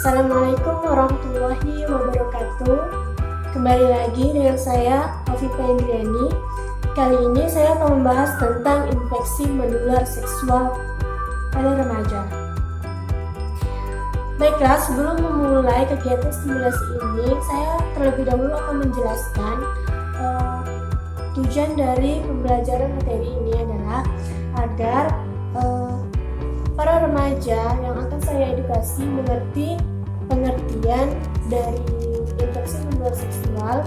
Assalamualaikum warahmatullahi wabarakatuh. Kembali lagi dengan saya, Afifah Indriani. Kali ini saya akan membahas tentang infeksi menular seksual pada remaja. Baiklah, sebelum memulai kegiatan stimulasi ini, saya terlebih dahulu akan menjelaskan tujuan dari pembelajaran materi ini adalah agar para remaja yang akan saya edukasi mengerti pengertian dari infeksi menular seksual,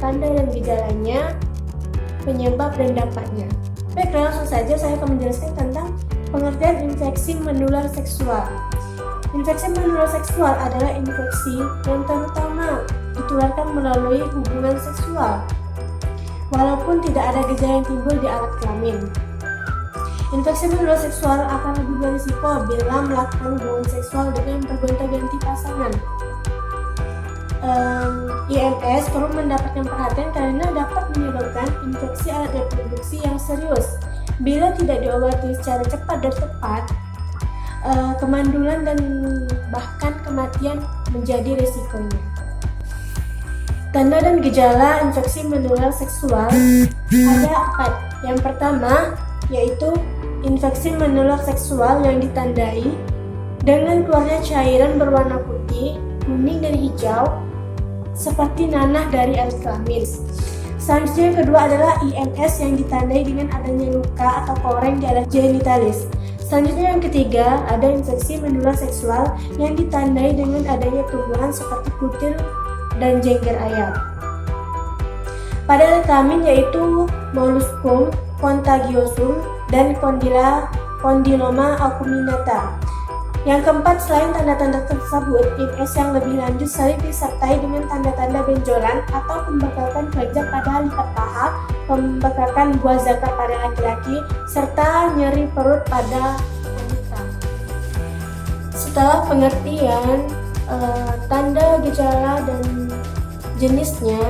tanda dan gejalanya, penyebab dan dampaknya. Baiklah, langsung saja saya akan menjelaskan tentang pengertian infeksi menular seksual. Infeksi menular seksual adalah infeksi yang terutama ditularkan melalui hubungan seksual, walaupun tidak ada gejala yang timbul di alat kelamin. Infeksi menular seksual akan lebih berisiko bila melakukan hubungan seksual dengan bergonta-ganti pasangan. IMS perlu mendapatkan perhatian karena dapat menyebabkan infeksi alat reproduksi yang serius. Bila tidak diobati secara cepat dan tepat, kemandulan dan bahkan kematian menjadi risikonya. Tanda dan gejala infeksi menular seksual ada 4. Yang pertama yaitu infeksi menular seksual yang ditandai dengan keluarnya cairan berwarna putih, kuning, dan hijau seperti nanah dari alat kelamin. Selanjutnya yang kedua adalah IMS yang ditandai dengan adanya luka atau koreng di alat genitalis. Selanjutnya yang ketiga ada infeksi menular seksual yang ditandai dengan adanya tumbuhan seperti kutil dan jengger ayam. Pada alat kelamin yaitu molluscum contagiosum dan Condyloma acuminata. Yang keempat, selain tanda-tanda tersebut, IMS yang lebih lanjut sering disertai dengan tanda-tanda benjolan atau pembekakan kelenjar pada lipat paha, pembekakan buah zakar pada laki-laki, serta nyeri perut pada wanita. Setelah pengertian tanda, gejala, dan jenisnya,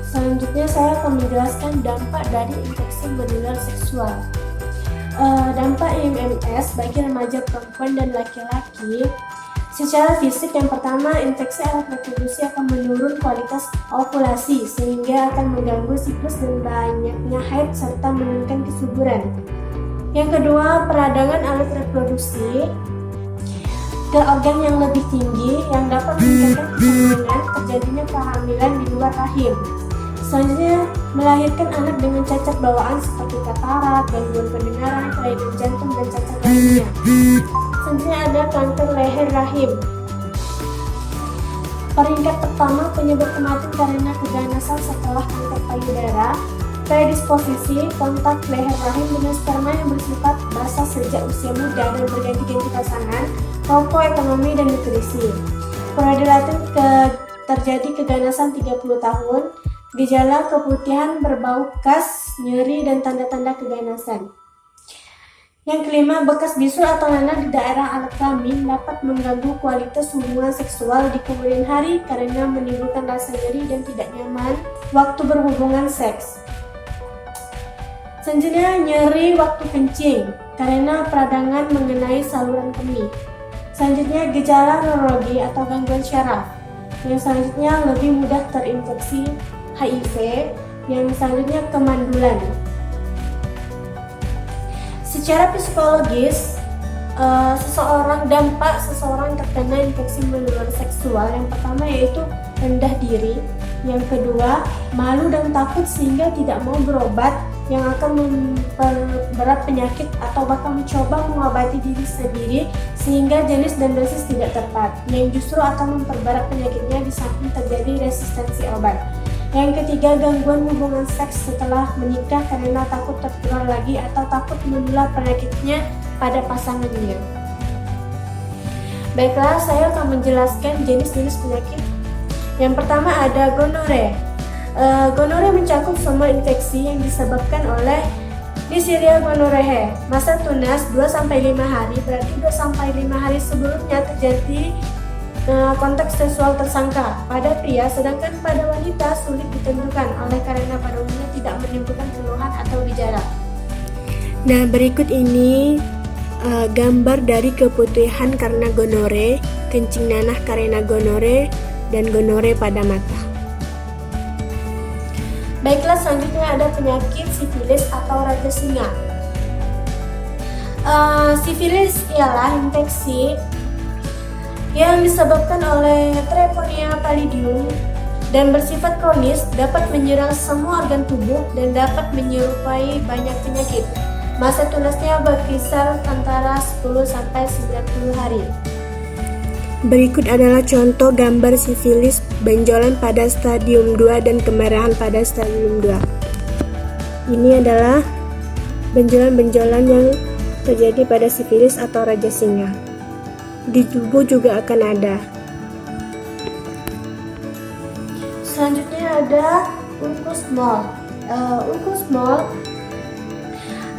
selanjutnya saya akan menjelaskan dampak dari infeksi menular seksual. Dampak IMS bagi remaja perempuan dan laki-laki secara fisik, yang pertama, infeksi alat reproduksi akan menurun kualitas ovulasi sehingga akan mengganggu siklus dan banyaknya haid serta menurunkan kesuburan. Yang kedua, peradangan alat reproduksi ke organ yang lebih tinggi yang dapat meningkatkan kemungkinan terjadinya kehamilan di luar rahim. Selanjutnya, melahirkan anak dengan cacat bawaan seperti katarak, gangguan pendengaran, kelainan jantung, dan cacat lainnya. Selanjutnya ada kanker leher rahim. Peringkat pertama penyebab kematian karena keganasan setelah kanker payudara, predisposisi kontak leher rahim dengan sperma yang bersifat basah sejak usia muda dan berganti-ganti pasangan, rokok, ekonomi, dan nutrisi. Korelatif terjadi keganasan 30 tahun, gejala keputihan berbau khas, nyeri, dan tanda-tanda keganasan. Yang kelima, bekas bisul atau nanah di daerah alat kelamin dapat mengganggu kualitas hubungan seksual di kemudian hari karena menimbulkan rasa nyeri dan tidak nyaman waktu berhubungan seks. Selanjutnya, nyeri waktu kencing karena peradangan mengenai saluran kemih. Selanjutnya, gejala neurologi atau gangguan syaraf. Yang selanjutnya, lebih mudah terinfeksi HIV. Yang selanjutnya, kemandulan. Secara psikologis, dampak seseorang terkena infeksi menular seksual, yang pertama yaitu rendah diri, yang kedua malu dan takut sehingga tidak mau berobat, yang akan memperberat penyakit atau bahkan mencoba mengobati diri sendiri sehingga jenis dan dosis tidak tepat, yang justru akan memperberat penyakitnya di samping terjadi resistensi obat. Yang ketiga, gangguan hubungan seks setelah menikah karena takut tertular lagi atau takut menular penyakitnya pada pasangannya. Baiklah, saya akan menjelaskan jenis-jenis penyakit. Yang pertama ada gonore. Gonore mencakup semua infeksi yang disebabkan oleh Neisseria gonorrhoeae. Masa tunas 2-5 hari, berarti 2-5 hari sebelumnya terjadi kontak seksual tersangka pada pria, sedangkan pada wanita sulit ditentukan oleh karena pada umumnya tidak menimbulkan keluhan atau gejala. Nah, berikut ini gambar dari keputihan karena gonore. kencing nanah karena gonore, dan gonore pada mata. Baiklah, selanjutnya ada penyakit sifilis atau raja singa. Sifilis ialah infeksi yang disebabkan oleh Treponema pallidum dan bersifat kronis, dapat menyerang semua organ tubuh dan dapat menyerupai banyak penyakit. Masa tunasnya berkisar antara 10 sampai 90 hari. Berikut adalah contoh gambar sifilis, benjolan pada stadium 2 dan kemerahan pada stadium 2. Ini adalah benjolan-benjolan yang terjadi pada sifilis atau raja singa. Di tubuh juga akan ada. Selanjutnya ada ulcus molle. Ulcus molle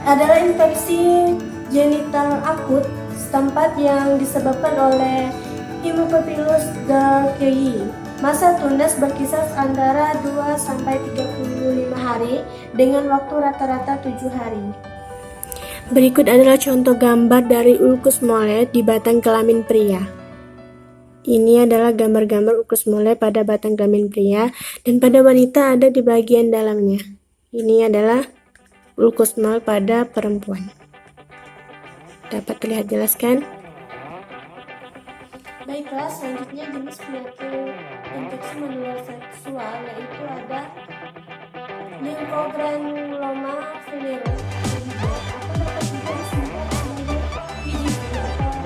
adalah infeksi genital akut setempat yang disebabkan oleh Haemophilus gaggei. Masa tunas berkisar antara 2 sampai 35 hari dengan waktu rata-rata 7 hari. Berikut adalah contoh gambar dari ulcus molle di batang kelamin pria. Ini adalah gambar-gambar ulcus molle pada batang kelamin pria dan pada wanita ada di bagian dalamnya. Ini adalah ulcus molle pada perempuan. Dapat terlihat jelas kan? Baiklah, selanjutnya jenis penyakit infeksi menular seksual yaitu ada lymphogranuloma venereum atau dapat juga disebut sebagai PGV atau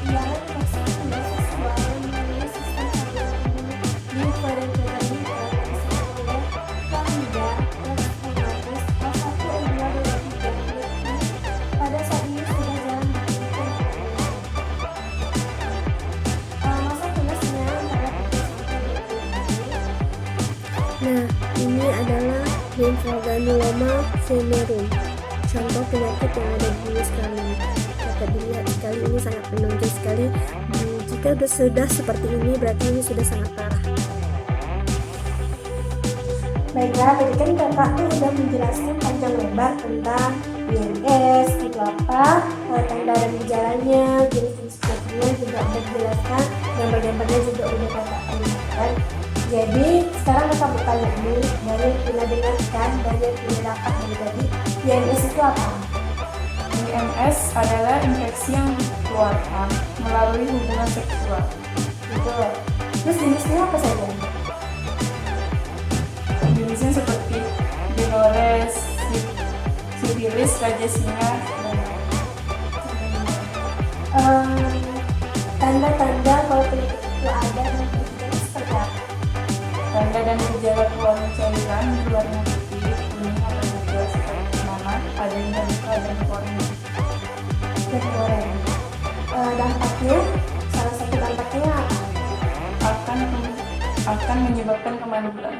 ialah infeksi menular seksual yang melalui sistem saluran limfodental disebabkan oleh Candida trachomatis H1N2 dan 3 pada saat ini sudah jarang ditemukan. Nah, ini adalah lymphogranuloma venereum, contoh penyakit yang ada di jenis kelamin. Dapat dilihat sekali, ini sangat menonjol sekali. Jika sudah seperti ini, berarti ini sudah sangat parah. Baiklah, tadi kan kakak tuh udah menjelaskan panjang lebar tentang IMS, itu apa, tanda dan gejalanya, jenis-jenis penyakitnya juga udah dijelaskan, gambar-gambarnya juga udah kakak perlihatkan. Jadi sekarang kakak bertanya nih, dari yang pernah dengarkan dan yang pernah dapat dari tadi, IMS itu apa? IMS adalah infeksi yang dikeluarkan melalui hubungan seksual. Betul. Terus jenisnya apa saja? Jenisnya seperti gonore, sifilis, raja singa, Tanda-tanda kalau penyakit itu ada dan terjadi seperti apa? tanda dan gejala keluarnya cairan berwarna putih, kuning atau hijau seperti penanah, adanya luka dan koreng. Dampaknya, salah satu dampaknya akan menyebabkan kemandulan.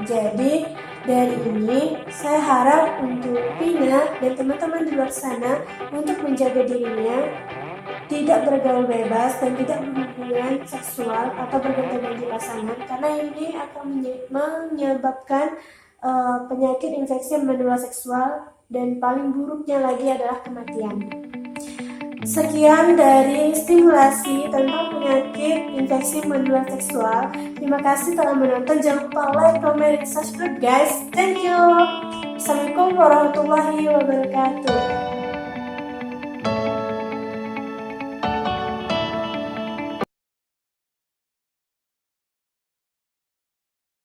Jadi dari ini saya harap untuk Pina dan teman-teman di luar sana untuk menjaga dirinya, tidak bergaul bebas dan tidak berhubungan seksual atau berganti-ganti pasangan, karena ini akan menyebabkan penyakit infeksi menular seksual dan paling buruknya lagi adalah kematian. Sekian dari stimulasi tentang penyakit infeksi menular seksual. Terima kasih telah menonton. Jangan lupa like, comment, dan subscribe guys. Thank you. Assalamualaikum warahmatullahi wabarakatuh.